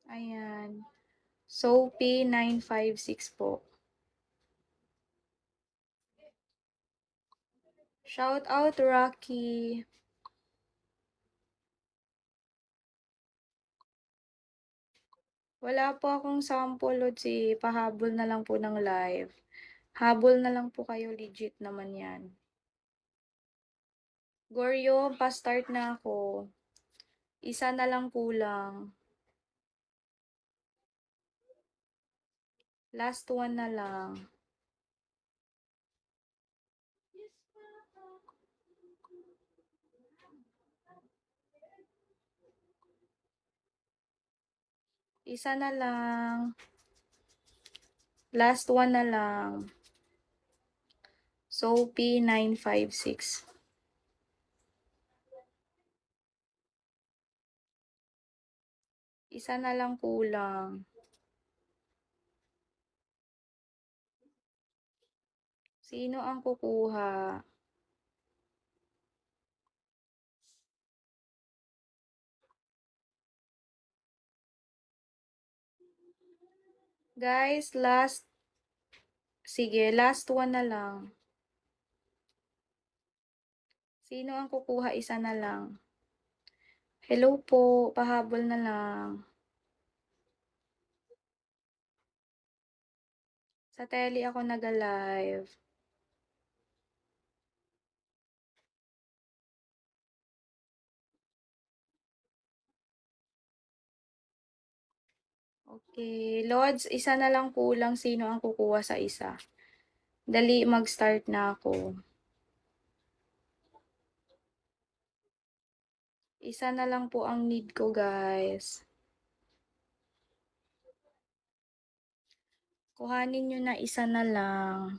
Ayan. Soapy 956 po. Shout out, Rocky. Wala po akong sample, Lotsi. Pahabol na lang po ng live. Habol na lang po kayo. Legit naman yan. Goryo, pa-start na ako. Isa na lang kulang. Last one na lang. Isa na lang. Last one na lang. Soapy 956. Isa na lang kulang. Sino ang kukuha? Guys, last. Sige, last one na lang. Sino ang kukuha? Isa na lang. Hello po, pahabol na lang. Sa tele ako nag-live. Okay, Lods, isa na lang kulang. Sino ang kukuha sa isa? Dali, mag-start na ako. Isa na lang po ang need ko, guys. Kuhanin nyo na isa na lang.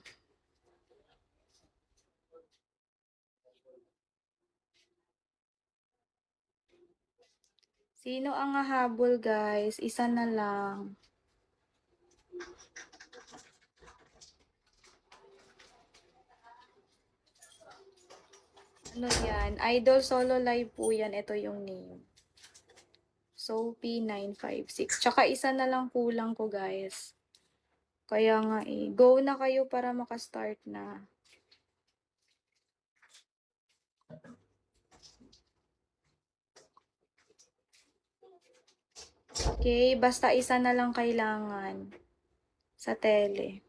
Sino ang hahabol, guys? Isa na lang. Ano yan? Idol Solo Live po yan. Ito yung name. Soapy 956. Tsaka isa na lang kulang ko, guys. Kaya nga eh. Go na kayo para makastart na. Okay, basta isa na lang kailangan sa tele.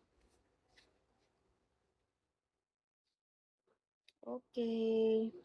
Okay.